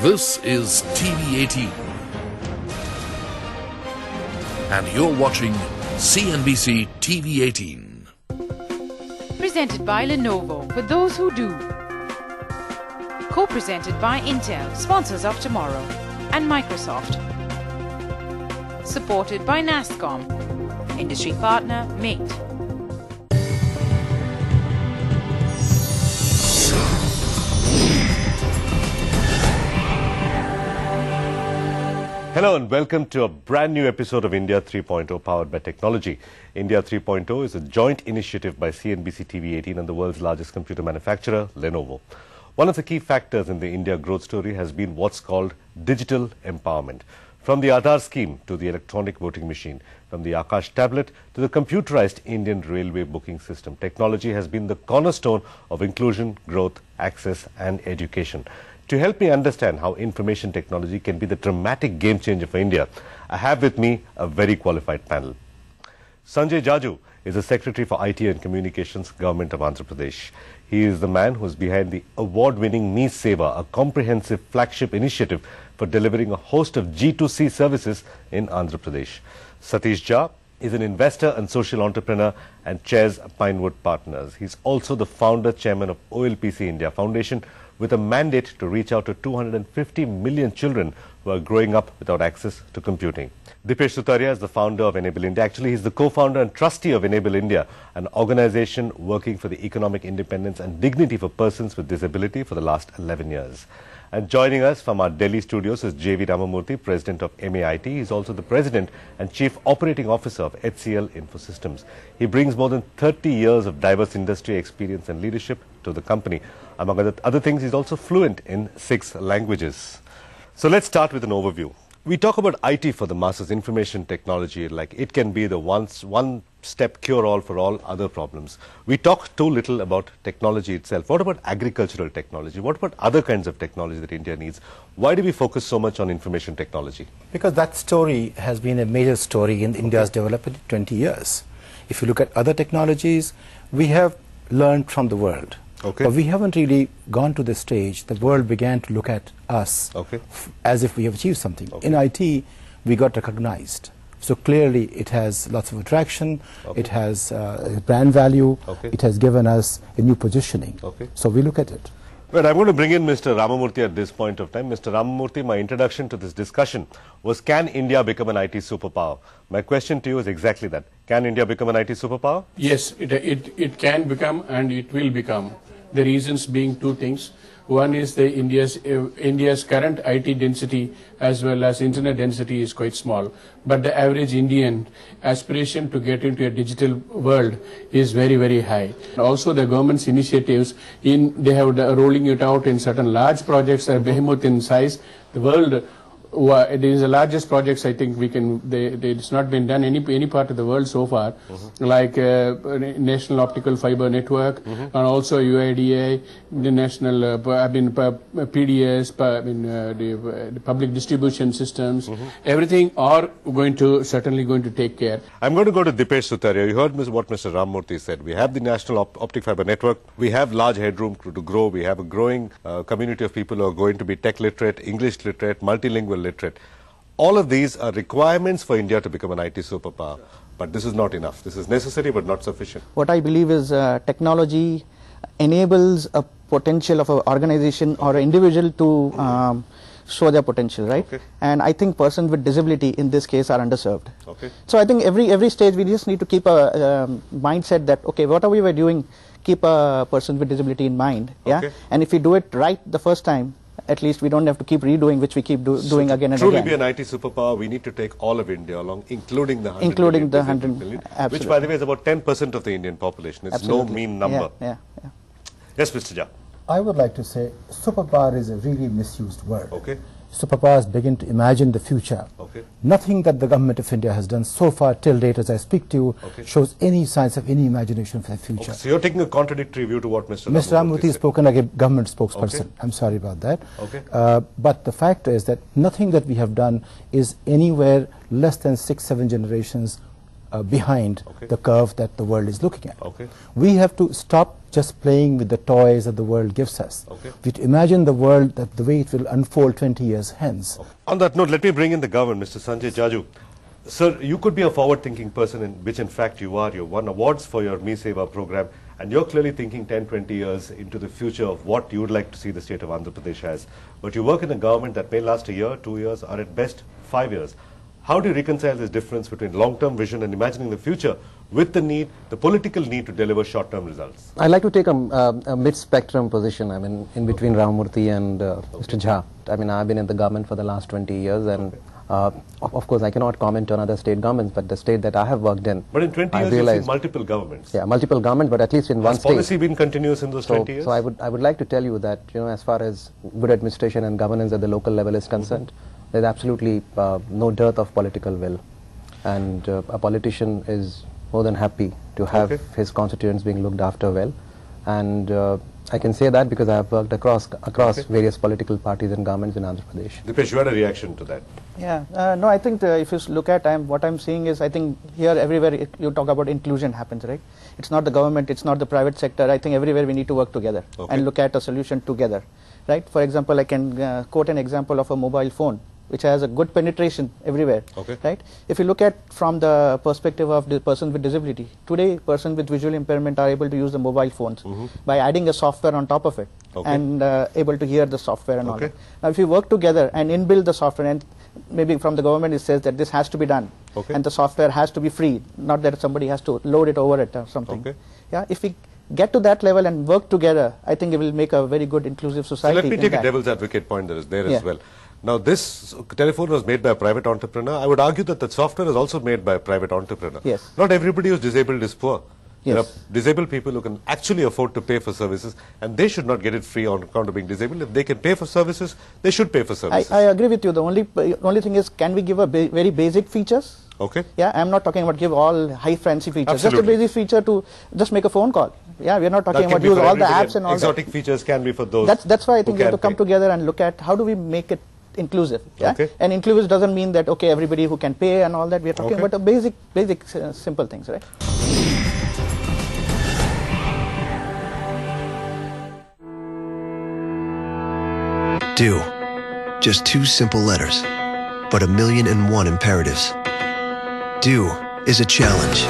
This is TV18 and you're watching CNBC TV18. Presented by Lenovo, for those who do. Co-presented by Intel, sponsors of tomorrow, and Microsoft. Supported by NASSCOM, industry partner Mait. Hello and welcome to a brand new episode of India 3.0 powered by technology. India 3.0 is a joint initiative by CNBC TV18 and the world's largest computer manufacturer, Lenovo. One of the key factors in the India growth story has been what's called digital empowerment. From the Aadhaar scheme to the electronic voting machine, from the Akash tablet to the computerized Indian railway booking system, technology has been the cornerstone of inclusion, growth, access and education. To help me understand how information technology can be the dramatic game changer for India, I have with me a very qualified panel. Sanjay Jaju is the Secretary for IT and Communications, Government of Andhra Pradesh. He is the man who is behind the award-winning Me Seva, a comprehensive flagship initiative for delivering a host of G2C services in Andhra Pradesh. Satish is an investor and social entrepreneur and chairs Pinewood Partners. He's also the founder chairman of OLPC India Foundation, with a mandate to reach out to 250 million children who are growing up without access to computing. Dipesh Sutaria is the founder of Enable India. Actually, he's the co-founder and trustee of Enable India, an organization working for the economic independence and dignity for persons with disability for the last 11 years. And joining us from our Delhi studios is Ramamurthy, president of MAIT. He's also the president and chief operating officer of HCL Infosystems. He brings more than 30 years of diverse industry experience and leadership to the company. Among other things, he's also fluent in 6 languages. So let's start with an overview. We talk about IT for the masses, information technology, like it can be the one-step cure-all for all other problems. We talk too little about technology itself. What about agricultural technology? What about other kinds of technology that India needs? Why do we focus so much on information technology? Because that story has been a major story in India's development in 20 years. If you look at other technologies, we have learned from the world. Okay. But we haven't really gone to the stage. The world began to look at us as if we have achieved something. In IT, we got recognized. So clearly, it has lots of attraction. It has brand value. It has given us a new positioning. So we look at it. Well, I'm going to bring in Mr. Ramamurthy at this point of time. Mr. Ramamurthy, my introduction to this discussion was, can India become an IT superpower? My question to you is exactly that. Can India become an IT superpower? Yes, it can become and it will become. The reasons being 2 things. One is the India's current IT density as well as internet density is quite small. But the average Indian aspiration to get into a digital world is very, very high. Also the government's initiatives, they have rolling it out in certain large projects that are behemoth in size. The world, it is the largest projects I think we can, it's not been done any part of the world so far, like National Optical Fiber Network and also UIDA, the National, PDS, the Public Distribution Systems, everything are certainly going to take care. I'm going to go to Dipesh Sutaria. You heard what Mr. Ramamurthy said. We have the National Optic Fiber Network. We have large headroom to grow. We have a growing community of people who are going to be tech literate, English literate, multilingual literate. All of these are requirements for India to become an IT superpower. But this is not enough. This is necessary but not sufficient. What I believe is technology enables a potential of an organization or an individual to show their potential, right? And I think persons with disability in this case are underserved. So I think every stage we just need to keep a mindset that, okay, whatever we were doing, keep a person with disability in mind. And if we do it right the first time, at least we don't have to keep redoing, which we keep doing again and again. To truly be an IT superpower, we need to take all of India along, including the 100 million, which by the way is about 10% of the Indian population. It's no mean number. Yes, Mr. Jha. I would like to say superpower is a really misused word. Superpowers begin to imagine the future. Nothing that the government of India has done so far till date as I speak to you shows any signs of any imagination for the future. So you're taking a contradictory view to what Mr. Ramamurthy has spoken like a government spokesperson. I'm sorry about that. But the fact is that nothing that we have done is anywhere less than 6-7 generations behind the curve that the world is looking at. We have to stop just playing with the toys that the world gives us. We have to imagine the world that the way it will unfold 20 years hence. On that note, let me bring in the government, Mr. Sanjay Jaju. Sir, you could be a forward-thinking person, which in fact you are. You won awards for your Me Seva program, and you're clearly thinking 10, 20 years into the future of what you would like to see the state of Andhra Pradesh as. But you work in a government that may last a year, 2 years, or at best 5 years. How do you reconcile this difference between long-term vision and imagining the future with the political need to deliver short-term results? I'd like to take a mid-spectrum position, in between Ramamurthy and Mr. Jha. I've been in the government for the last 20 years, and of course, I cannot comment on other state governments, but the state that I have worked in. But in 20 years, you've seen multiple governments. Yeah, multiple governments, but at least in one state. Has policy been continuous in those 20 years? So I would like to tell you that, as far as good administration and governance at the local level is concerned, there's absolutely no dearth of political will. And a politician is more than happy to have his constituents being looked after well. And I can say that because I have worked across various political parties and governments in Andhra Pradesh. Dipesh, you had a reaction to that? Yeah, no, I think if you look at what I'm seeing is, I think here everywhere you talk about inclusion happens, right? It's not the government, it's not the private sector. I think everywhere we need to work together and look at a solution together, right? For example, I can quote an example of a mobile phone, which has a good penetration everywhere, right? If you look at from the perspective of the person with disability, today persons with visual impairment are able to use the mobile phones by adding a software on top of it and able to hear the software and all that. Now if you work together and inbuild the software, and maybe from the government it says that this has to be done and the software has to be free, not that somebody has to load it over it or something. Yeah, if we get to that level and work together, I think it will make a very good inclusive society. So let me take a devil's advocate point that is there as well. Now this telephone was made by a private entrepreneur. I would argue that the software is also made by a private entrepreneur. Yes. Not everybody who's disabled is poor. There are disabled people who can actually afford to pay for services, and they should not get it free on account of being disabled. If they can pay for services, they should pay for services. I agree with you. The only thing is, can we give a very basic features? Yeah, I'm not talking about give all high fancy features. Just a basic feature to just make a phone call. Yeah, we're not talking about use all the apps and all exotic features can be for those. That's why I think we have to come together and look at how do we make it inclusive. Yeah? And inclusive doesn't mean that everybody who can pay and all that. We're talking about a basic simple things, right? Do. Just 2 simple letters, but 1,000,001 imperatives. Do is a challenge,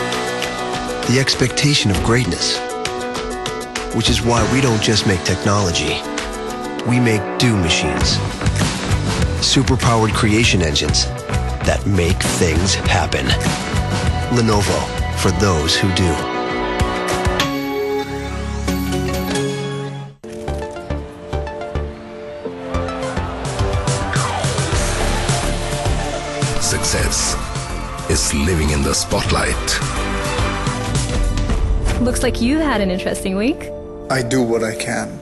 the expectation of greatness, which is why we don't just make technology, we make do machines. Superpowered creation engines that make things happen. Lenovo, for those who do. Success is living in the spotlight. Looks like you had an interesting week. I do what I can.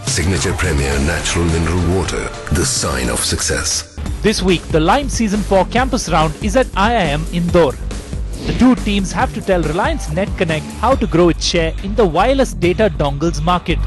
Signature Premier Natural Mineral Water, the sign of success. This week, the Lime Season 4 campus round is at IIM Indore. The two teams have to tell Reliance Net Connect how to grow its share in the wireless data dongles market.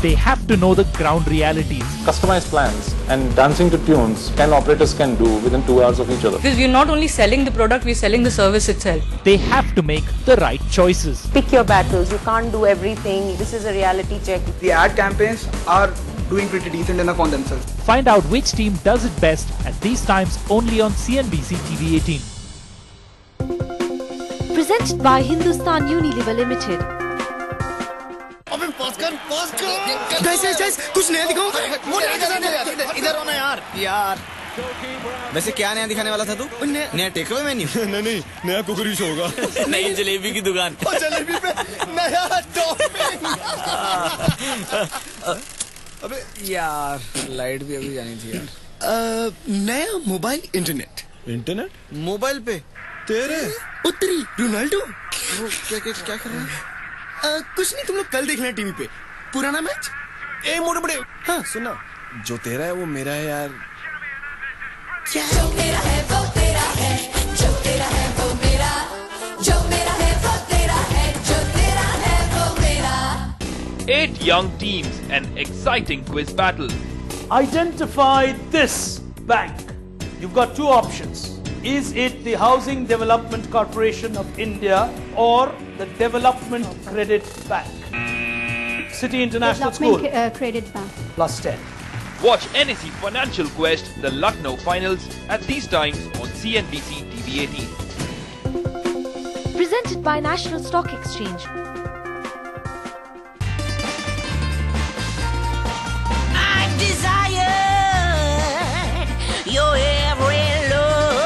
They have to know the ground realities. Customized plans and dancing to tunes operators can do within 2 hours of each other. Because we're not only selling the product, we're selling the service itself. They have to make the right choices. Pick your battles. You can't do everything. This is a reality check. The ad campaigns are doing pretty decent enough on themselves. Find out which team does it best at these times only on CNBC TV 18. Presented by Hindustan Unilever Limited. guys, कुछ नया दिखाओ। इधर होना यार। वैसे क्या नया दिखाने वाला था तू? नया टेकअवे मेन्यू? नहीं, नया कुकरी शो होगा। नई जलेबी की दुकान। और जलेबी पे नया टॉपिंग। अबे यार, लाइट भी अभी जानी थी यार। नया मोबाइल इंटरनेट? मोबाइल पे? तेरे? उत्तरी रोनाल्डो? क्या कर रहा है? कुछ नहीं, तुम लोग कल देखना टीवी पे पुराना मैच। ए मोटे बड़े, हाँ सुना, जो तेरा है वो मेरा है यार। क्या? जो मेरा है वो तेरा है, जो तेरा है वो मेरा, जो मेरा है वो तेरा है, जो तेरा है वो मेरा। 8 young teams and exciting quiz battle. Identify this bank. You've got 2 options. Is it the Housing Development Corporation of India or the Development Credit Bank? City International School. Credit Bank. Plus 10. Watch NSE Financial Quest, the Lucknow finals at these times on CNBC TV 18. Presented by National Stock Exchange. I've desired your every look,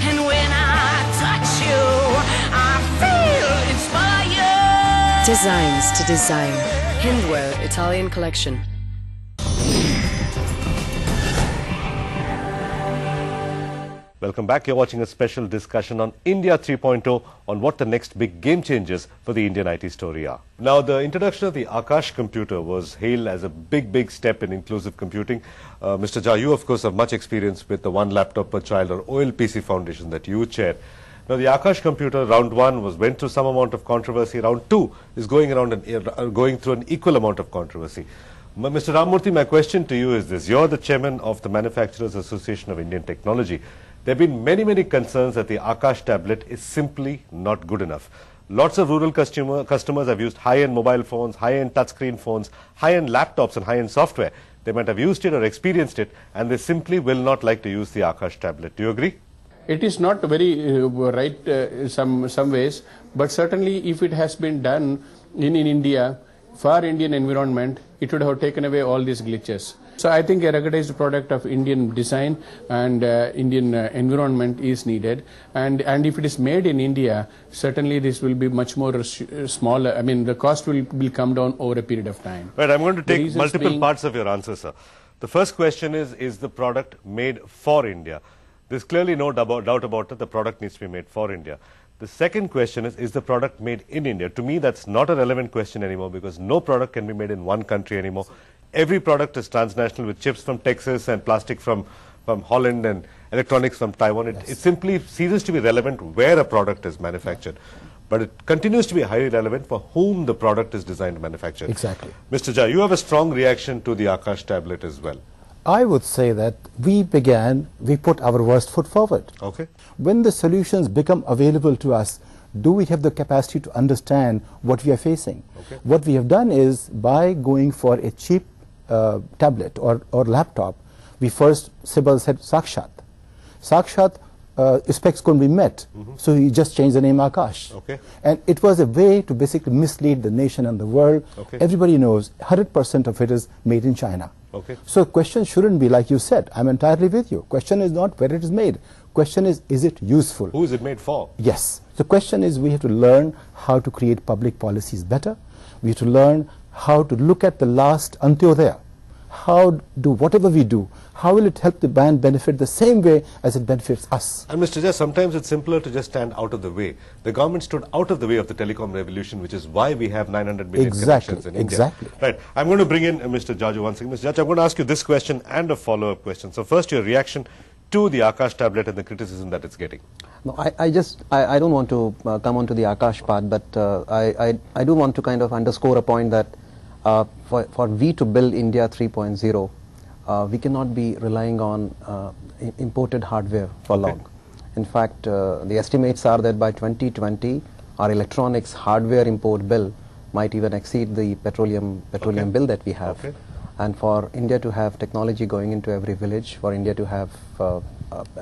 and when I touch you, I feel inspired. Designs to Desire. Hindware Italian Collection. Welcome back. You're watching a special discussion on India 3.0 on what the next big game changers for the Indian IT story are. Now, the introduction of the Akash computer was hailed as a big step in inclusive computing. Mr. Jha, you of course have much experience with the One Laptop Per Child or OLPC Foundation that you chair. Now, the Akash computer, round 1 went through some amount of controversy. Round 2 is going through an equal amount of controversy. Mr. Ramamurthy, my question to you is this. You're the chairman of the Manufacturers Association of Indian Technology. There have been many concerns that the Akash tablet is simply not good enough. Lots of rural customers have used high-end mobile phones, high-end touchscreen phones, high-end laptops and high-end software. They might have used it or experienced it, and they simply will not like to use the Akash tablet. Do you agree? It is not very right some ways, but certainly if it has been done in India for Indian environment, it would have taken away all these glitches. So I think a ruggedized product of Indian design and Indian environment is needed, and if it is made in India, certainly this will be much more smaller. I mean, the cost will come down over a period of time. Right, I'm going to take multiple parts of your answer, sir. The first question is the product made for India? There's clearly no doubt about it. The product needs to be made for India. The second question is the product made in India? To me, that's not a relevant question anymore, because no product can be made in one country anymore. Every product is transnational, with chips from Texas and plastic from Holland and electronics from Taiwan. It simply ceases to be relevant where a product is manufactured. But it continues to be highly relevant for whom the product is designed to manufacture. Exactly. Mr. Jha, you have a strong reaction to the Akash tablet as well. I would say that we put our worst foot forward. Okay. When the solutions become available to us, do we have the capacity to understand what we are facing? Okay. What we have done is, by going for a cheap tablet or laptop, we first, Sibyl said Sakshat. Sakshat, specs couldn't be met, so he just changed the name Akash. Okay. And it was a way to basically mislead the nation and the world. Okay. Everybody knows 100% of it is made in China. Okay. So the question shouldn't be like you said. I'm entirely with you. Question is not where it is made. Question is it useful? Who is it made for? Yes. The question is, we have to learn how to create public policies better. We have to learn how to look at the last Antyodaya. Whatever we do, how will it help the band benefit the same way as it benefits us? And Mr. Jha, sometimes it's simpler to just stand out of the way. The government stood out of the way of the telecom revolution, which is why we have 900 million connections in India. Exactly. Right. I'm going to bring in Mr. Jaju once again. Mr. Jaju, I'm going to ask you this question and a follow-up question. So first, your reaction to the Akash tablet and the criticism that it's getting. No, I don't want to come on to the Akash part, but I do want to kind of underscore a point that for we to build India 3.0, we cannot be relying on imported hardware for long. In fact, the estimates are that by 2020, our electronics hardware import bill might even exceed the petroleum bill that we have. Okay. And for India to have technology going into every village, for India to have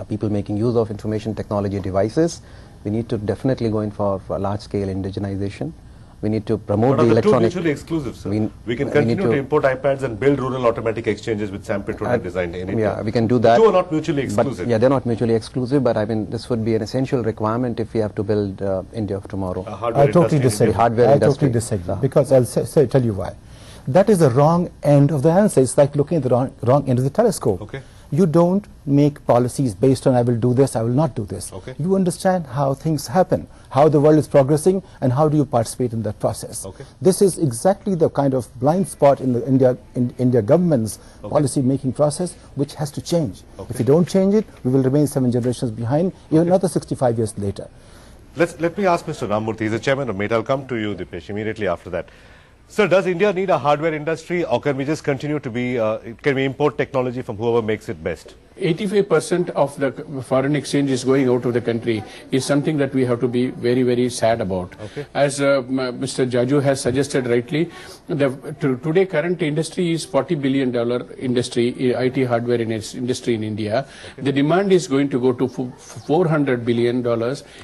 people making use of information technology devices, we need to definitely go in for large-scale indigenization. We need to promote the electronic. But are the two mutually exclusive, sir? We can continue to import iPads and build rural automatic exchanges with Sam Petronet designed in India. Yeah, we can do that. The two are not mutually exclusive. But, yeah, they're not mutually exclusive, but I mean, this would be an essential requirement if we have to build India of tomorrow. I totally disagree. Because I'll tell you why. That is the wrong end of the answer. It's like looking at the wrong end of the telescope. Okay. You don't make policies based on I will do this, I will not do this. Okay. You understand how things happen, how the world is progressing, and how do you participate in that process. Okay. This is exactly the kind of blind spot in the India government's policy making process, which has to change. If we don't change it, we will remain 7 generations behind, even another 65 years later. Let me ask Mr. Ramamurthy. He's the chairman of Mait. I'll come to you, Dipesh, immediately after that. Sir, does India need a hardware industry, or can we just continue to be, can we import technology from whoever makes it best? 85% of the foreign exchange is going out of the country is something that we have to be very, very sad about. Okay. As Mr. Jaju has suggested rightly, today current industry is $40 billion industry, IT hardware industry in India. Okay. The demand is going to go to $400 billion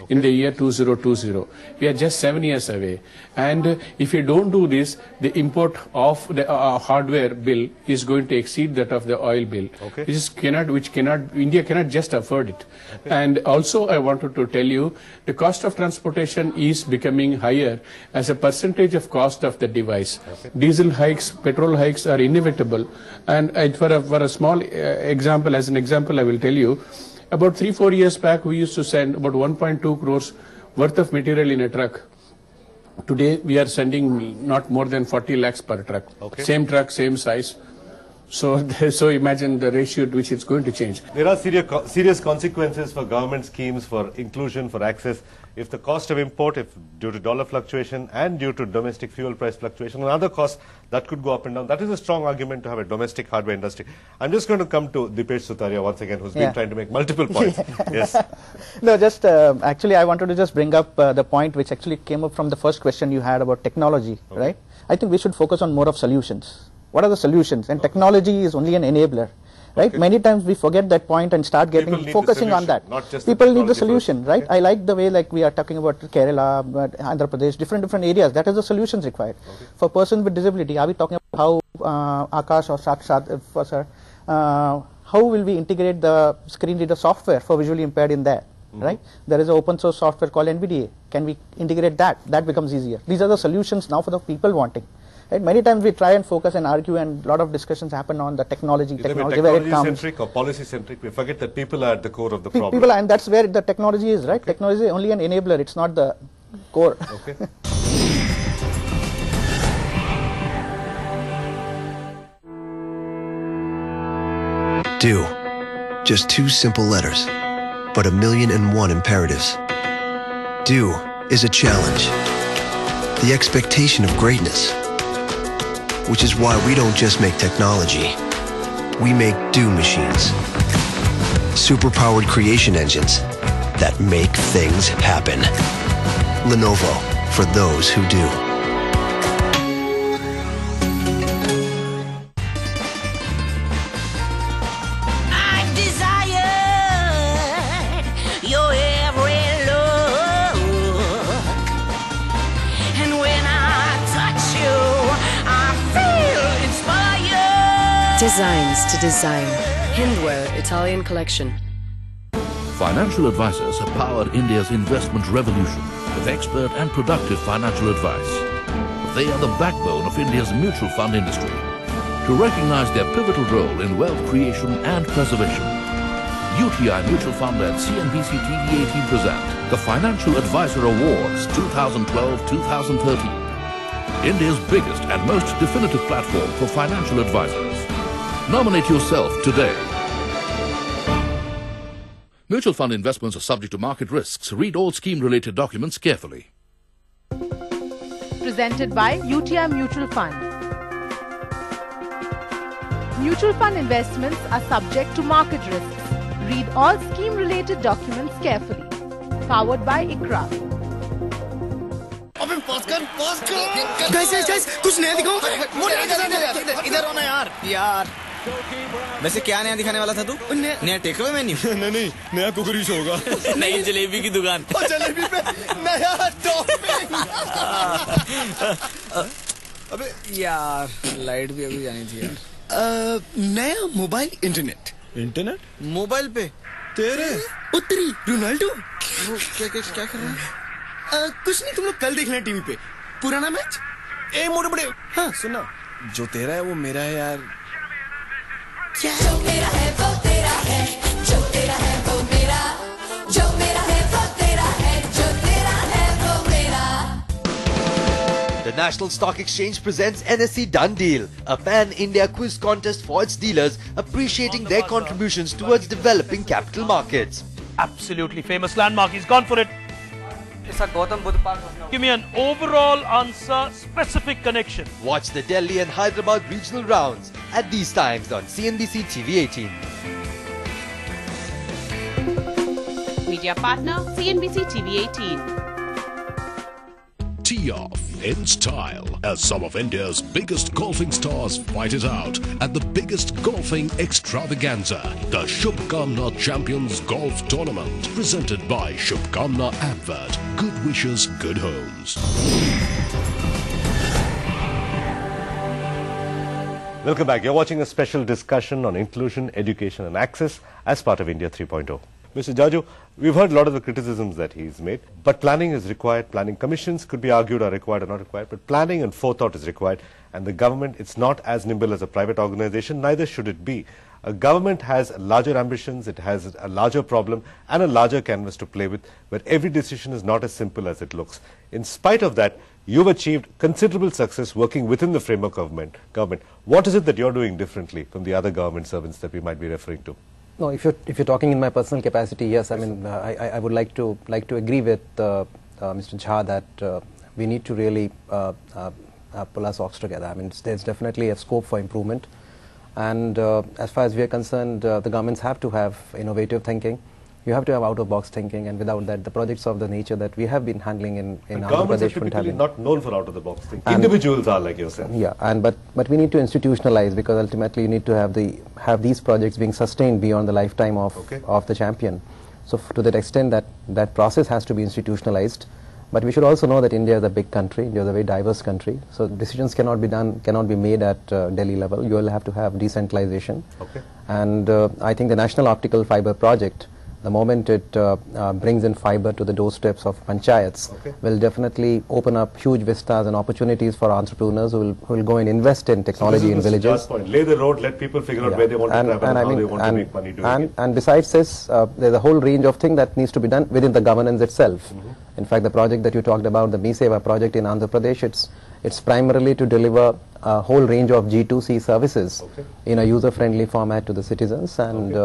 in the year 2020. We are just 7 years away. And if you don't do this, the import of the hardware bill is going to exceed that of the oil bill. Okay. India cannot just afford it. Okay. And also I wanted to tell you, the cost of transportation is becoming higher as a percentage of cost of the device. Okay. Diesel hikes, petrol hikes are inevitable. And for a small example, as an example, I will tell you, about 3-4 years back, we used to send about 1.2 crores worth of material in a truck. Today, we are sending not more than 40 lakhs per truck. Okay. Same truck, same size. So imagine the ratio at which it's going to change. There are serious consequences for government schemes, for inclusion, for access. If the cost of import, if due to dollar fluctuation and due to domestic fuel price fluctuation and other costs, that could go up and down. That is a strong argument to have a domestic hardware industry. I'm just going to come to Dipesh Sutaria once again, who's been trying to make multiple points. Yes. No, just actually I wanted to just bring up the point which actually came up from the first question you had about technology, right? I think we should focus on more of solutions. What are the solutions? And technology is only an enabler, right? Okay. Many times we forget that point and start focusing on that. Not just people need the solution, right? Okay. I like the way like we are talking about Kerala, Andhra Pradesh, different areas. That is the solutions required. Okay. For persons with disability, are we talking about how Akash or Sat, how will we integrate the screen reader software for visually impaired in there? Right? There is an open source software called NVDA. Can we integrate that? That becomes easier. These are the solutions now for the people wanting. Right? Many times we try and focus and argue, and a lot of discussions happen on the technology where it comes. Centric or policy centric. We forget that people are at the core of the problem. People, and that's where the technology is, right? Okay. Technology is only an enabler. It's not the core. Okay. Do. Just 2 simple letters, but 1,000,001 imperatives. Do is a challenge. The expectation of greatness. Which is why we don't just make technology. We make do machines. Superpowered creation engines that make things happen. Lenovo, for those who do. Designs to design. Hindware Italian collection. Financial advisors have powered India's investment revolution with expert and productive financial advice. They are the backbone of India's mutual fund industry. To recognize their pivotal role in wealth creation and preservation, UTI Mutual Fund and CNBC TV 18 present the Financial Advisor Awards 2012-2013. India's biggest and most definitive platform for financial advisors. Nominate yourself today. Mutual fund investments are subject to market risks. Read all scheme-related documents carefully. Presented by UTI Mutual Fund. Mutual fund investments are subject to market risks. Read all scheme-related documents carefully. Powered by ICRA. Guys, कुछ नया दिखाओ। इधर आओ ना यार। वैसे क्या नया दिखाने वाला था तू? नया टेकअवे मेन्यू? नहीं, नया कुकरी शो होगा। नई जलेबी की दुकान। और जलेबी पे नया टॉपिंग। अबे यार, लाइट भी अभी जानी थी यार। नया मोबाइल इंटरनेट? मोबाइल पे? तेरे? उत्तरी रोनाल्डो? क्या कर रहा है? कुछ नहीं, तुम लोग कल देखना टीवी पे पुराना मैच। ए मोटे बड़े, हाँ सुनना, जो तेरा है वो मेरा है यार। क्या? जो मेरा है वो तेरा है, जो तेरा है वो मेरा, जो मेरा है वो तेरा है, जो तेरा है वो मेरा। The National Stock Exchange presents NSE Done Deal, a pan-India quiz contest for its dealers, appreciating their contributions towards developing capital markets. Absolutely famous landmark. He's gone for it. Give me an overall answer, specific connection. Watch the Delhi and Hyderabad regional rounds at these times on CNBC TV 18. Media partner, CNBC TV 18. Tee off in style as some of India's biggest golfing stars fight it out at the biggest golfing extravaganza, the Shubhkamna Champions Golf Tournament, presented by Shubhkamna Advert. Good wishes, good homes. Welcome back. You're watching a special discussion on inclusion, education and access as part of India 3.0. Mr. Jaju, we've heard a lot of the criticisms that he's made, but planning is required. Planning commissions could be argued are required or not required, but planning and forethought is required. And the government, it's not as nimble as a private organization, neither should it be. A government has larger ambitions, it has a larger problem and a larger canvas to play with, where every decision is not as simple as it looks. In spite of that, you've achieved considerable success working within the framework of government. What is it that you're doing differently from the other government servants that we might be referring to? No, if you're talking in my personal capacity, yes. I mean, I would like to agree with Mr. Jha that we need to really pull our socks together. I mean, there's definitely a scope for improvement, and as far as we are concerned, the governments have to have innovative thinking. You have to have out-of-box thinking, and without that, the projects of the nature that we have been handling in governments are typically not known for out-of-the-box thinking. Individuals are like yourself. Yeah, but we need to institutionalize, because ultimately you need to have these projects being sustained beyond the lifetime of the champion. So to that extent, that process has to be institutionalized. But we should also know that India is a big country. India is a very diverse country. So decisions cannot be made at Delhi level. You will have to have decentralization. Okay. And I think the National Optical Fiber Project, the moment it brings in fiber to the doorsteps of panchayats, will definitely open up huge vistas and opportunities for entrepreneurs who will go and invest in technology in villages. Point. Lay the road, let people figure out where they want to travel and how they want to make money doing it. And besides this, there's a whole range of things that needs to be done within the governance itself. In fact, the project that you talked about, the MeSeva project in Andhra Pradesh, it's primarily to deliver a whole range of G2C services in a user-friendly format to the citizens, and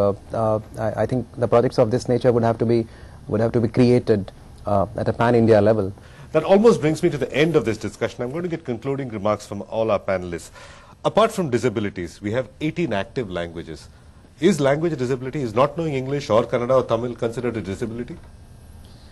I think the projects of this nature would have to be created at a pan-India level. That almost brings me to the end of this discussion. I'm going to get concluding remarks from all our panelists. Apart from disabilities, we have 18 active languages. Is language a disability? Is not knowing English or Kannada or Tamil considered a disability?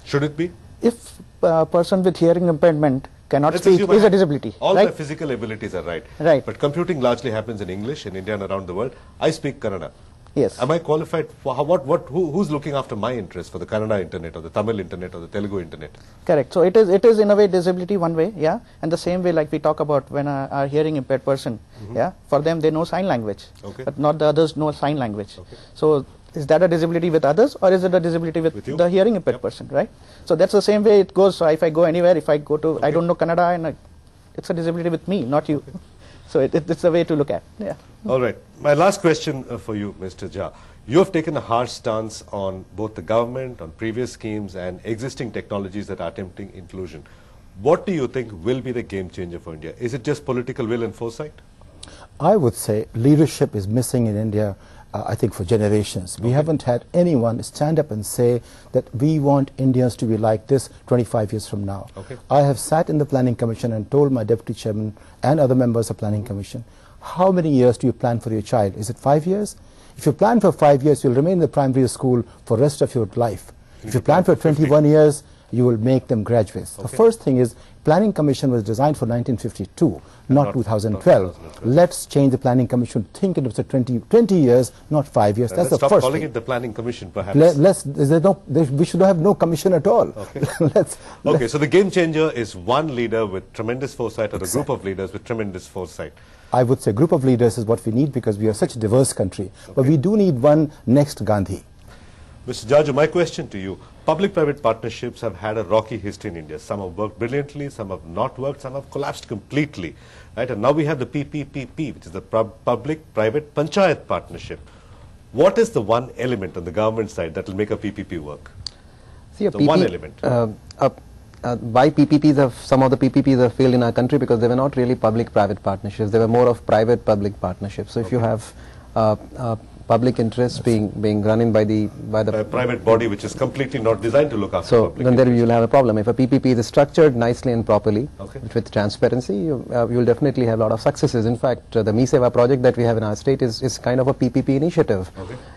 Should it be? If a person with hearing impairment cannot speak, is a disability. All my physical abilities are right. Right. But computing largely happens in English in India and around the world. I speak Kannada. Yes. Am I qualified for who's looking after my interest for the Kannada internet or the Tamil internet or the Telugu internet? Correct. So it is in a way disability one way, yeah. And the same way like we talk about when a hearing impaired person, yeah, for them they know sign language, but not the others know sign language. So is that a disability with others, or is it a disability with the hearing impaired person, right? So that's the same way it goes. So if I go anywhere, if I go to, I don't know Kannada, and it's a disability with me, not you. So it's a way to look at. Yeah. All right. My last question for you, Mr. Jha. You have taken a harsh stance on both the government, on previous schemes, and existing technologies that are attempting inclusion. What do you think will be the game changer for India? Is it just political will and foresight? I would say leadership is missing in India. I think for generations. We haven't had anyone stand up and say that we want Indians to be like this 25 years from now. I have sat in the Planning Commission and told my Deputy Chairman and other members of Planning Commission, how many years do you plan for your child? Is it 5 years? If you plan for 5 years, you'll remain in the primary school for the rest of your life. If you plan for 21 years, you will make them graduates. The first thing is, Planning Commission was designed for 1952, not 2012. Let's change the Planning Commission. Think it was 20 years, not 5 years. That's the first thing. Stop calling it the Planning Commission, perhaps. We should have no commission at all. Okay, so the game changer is one leader with tremendous foresight, or a group of leaders with tremendous foresight. I would say group of leaders is what we need, because we are such a diverse country. But we do need one next Gandhi. Mr. Jaju, my question to you. Public-private partnerships have had a rocky history in India. Some have worked brilliantly, some have not worked, some have collapsed completely. Right? And now we have the PPPP, which is the Public-Private Panchayat Partnership. What is the one element on the government side that will make a PPP work? See, one element. Why PPPs some of the PPPs have failed in our country? Because they were not really public-private partnerships. They were more of private-public partnerships. So if you have public interest being run in by the private body, which is completely not designed to look after so public then there interest. you'll have a problem. If a PPP is structured nicely and properly with transparency, you'll definitely have a lot of successes. In fact, the Mi Seva project that we have in our state is kind of a PPP initiative.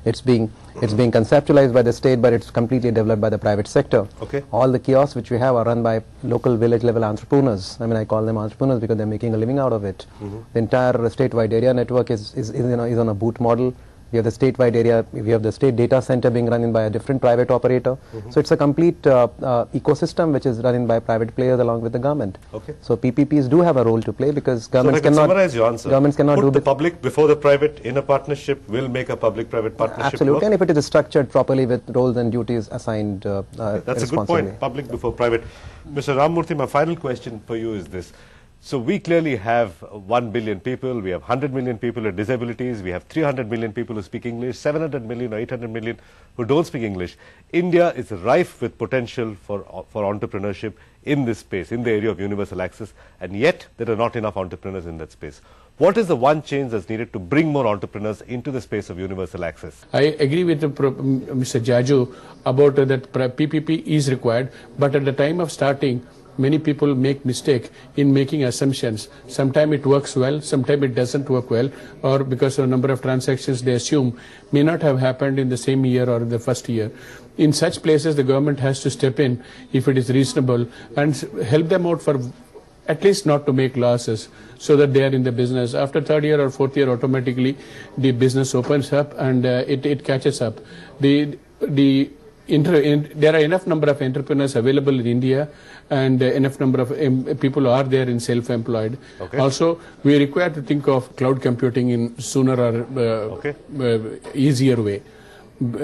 It's being conceptualized by the state, but it's completely developed by the private sector. All the kiosks which we have are run by local village level entrepreneurs. I mean, I call them entrepreneurs because they're making a living out of it. The entire statewide area network is on a boot model. We have the statewide area, we have the state data center being run by a different private operator. So it's a complete ecosystem which is run by private players along with the government. So PPPs do have a role to play because governments so summarize your answer. Governments cannot Put the public before the private in a partnership will make a public-private partnership Absolutely, work. and if it is structured properly with roles and duties assigned That's a good point, public before private. Mr. Ramamurthy, my final question for you is this. So we clearly have 1 billion people, we have 100 million people with disabilities, we have 300 million people who speak English, 700 million or 800 million who don't speak English. India is rife with potential for entrepreneurship in this space, in the area of universal access, and yet there are not enough entrepreneurs in that space. What is the one change that's needed to bring more entrepreneurs into the space of universal access? I agree with Mr. Jaju about that PPP is required, but at the time of starting, many people make mistake in making assumptions. Sometimes it works well, sometimes it doesn't work well, or because of a number of transactions they assume may not have happened in the same year or in the first year. In such places, the government has to step in if it is reasonable and help them out for at least not to make losses so that they are in the business. After third year or fourth year, automatically the business opens up and it catches up. There are enough number of entrepreneurs available in India and enough number of people are there in self-employed. Also, we require to think of cloud computing in sooner or easier way,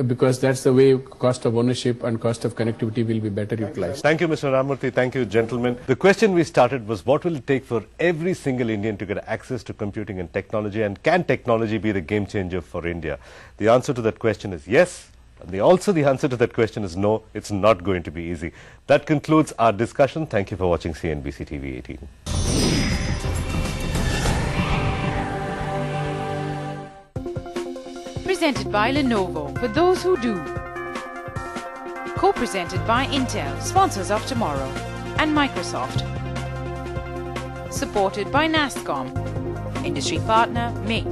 because that's the way cost of ownership and cost of connectivity will be better utilized. Thank you, Mr. Ramamurthy. Thank you, gentlemen. The question we started was, what will it take for every single Indian to get access to computing and technology, and can technology be the game changer for India? The answer to that question is yes. The answer to that question is no, it's not going to be easy. That concludes our discussion. Thank you for watching CNBC TV 18. Presented by Lenovo, for those who do. Co-presented by Intel, sponsors of tomorrow, and Microsoft. Supported by NASSCOM, industry partner Mait.